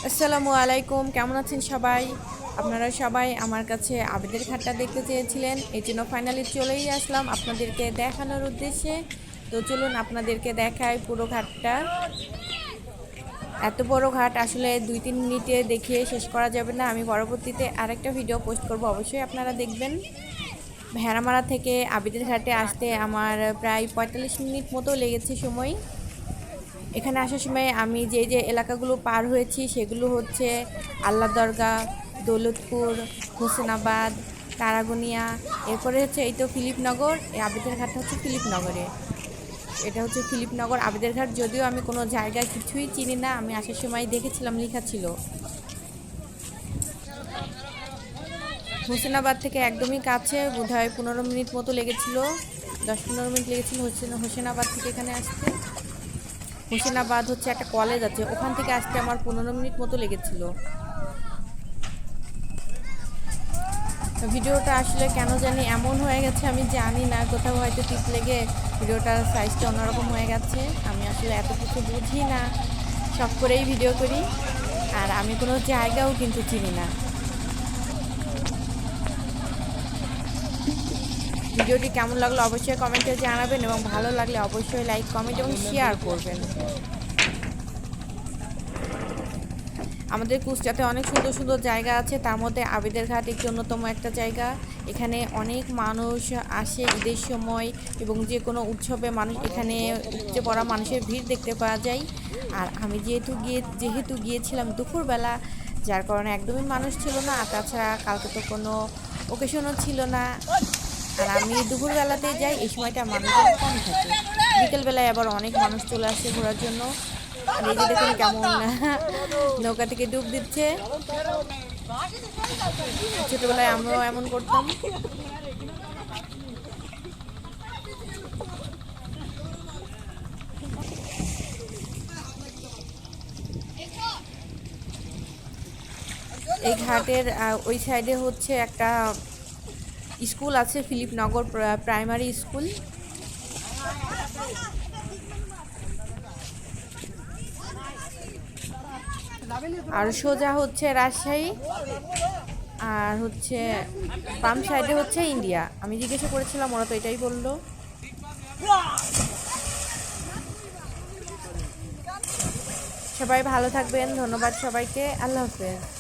আসসালামু আলাইকুম, কেমন আছেন সবাই? আপনারা সবাই আমার কাছে আবেদের ঘাটটা দেখতে চেয়েছিলেন, এই জন্য ফাইনালি চলেই আসলাম আপনাদেরকে দেখানোর উদ্দেশ্যে। তো চলুন আপনাদেরকে দেখাই পুরো ঘাটটা। এত বড় ঘাট আসলে 2-3 মিনিটে দেখিয়ে শেষ করা যাবে না। আমি পরবর্তীতে আরেকটা ভিডিও পোস্ট করব, অবশ্যই আপনারা দেখবেন। ভেড়ামারা থেকে আবেদের ঘাটে আসতে আমার প্রায় 45 মিনিট মতো লেগেছে সময়। এখানে আসার সময় আমি যে যে এলাকাগুলো পার হয়েছি সেগুলো হচ্ছে আল্লাহ দরগা, দৌলতপুর, হোসেনাবাদ, তারাগোনিয়া, এরপরে হচ্ছে এই তো ফিলিপনগর। এই আবেদের ঘাটটা হচ্ছে ফিলিপনগরে। এটা হচ্ছে ফিলিপনগর আবেদের ঘাট। যদিও আমি কোনো জায়গায় কিছুই চিনি না, আমি আসার সময় দেখেছিলাম লেখা ছিল। হোসেনাবাদ থেকে একদমই কাছে, বোধহয় 15 মিনিট মতো লেগেছিল, 10-15 মিনিট লেগেছিল হোসেনাবাদ থেকে এখানে আসতে। হোসেনাবাদ হচ্ছে একটা কলেজ আছে, ওখান থেকে আসতে আমার 15 মিনিট মতো লেগেছিল। ভিডিওটা আসলে কেন জানি এমন হয়ে গেছে আমি জানি না, কোথাও হয়তো টিপ লেগে ভিডিওটার সাইজটা অন্যরকম হয়ে গেছে। আমি আসলে এত কিছু বুঝি না, শখ করেই ভিডিও করি, আর আমি কোনো জায়গাও কিন্তু চিনি না। ভিডিওটি কেমন লাগলো অবশ্যই কমেন্টে জানাবেন, এবং ভালো লাগলে অবশ্যই লাইক, কমেন্ট এবং শেয়ার করবেন। আমাদের কুষ্টিয়াতে অনেক সুন্দর সুন্দর জায়গা আছে, তার মধ্যে আবেদের ঘাট একটি অন্যতম একটা জায়গা। এখানে অনেক মানুষ আসে ঈদের সময়, এবং যে কোনো উৎসবে মানুষ এখানে উপচে পড়া মানুষের ভিড় দেখতে পাওয়া যায়। আর আমি যেহেতু গিয়েছিলাম দুপুরবেলা, যার কারণে একদমই মানুষ ছিল না, আর তাছাড়া কালকে তো কোনো ওকেশনও ছিল না। আর আমি দুপুরবেলাতেই যাই, এই সময়টা মানুষজন কম থাকে। বিকেলবেলায় আবার অনেক মানুষ চলে আসে ঘোরার জন্য। আর এই যে দেখুন কেমন নৌকা থেকে ডুব দিচ্ছে। ছোটবেলায় আমরাও এমন করতাম। এই ঘাটের ওই সাইডে হচ্ছে একটা স্কুল আছে, ফিলিপনগর প্রাইমারি স্কুল। আর সোজা হচ্ছে রাজশাহী, আর হচ্ছে বাম সাইডে হচ্ছে ইন্ডিয়া। আমি জিজ্ঞাসা করেছিলাম, ওরা তো এটাই বললো। সবাই ভালো থাকবেন, ধন্যবাদ সবাইকে, আল্লাহ হাফেজ।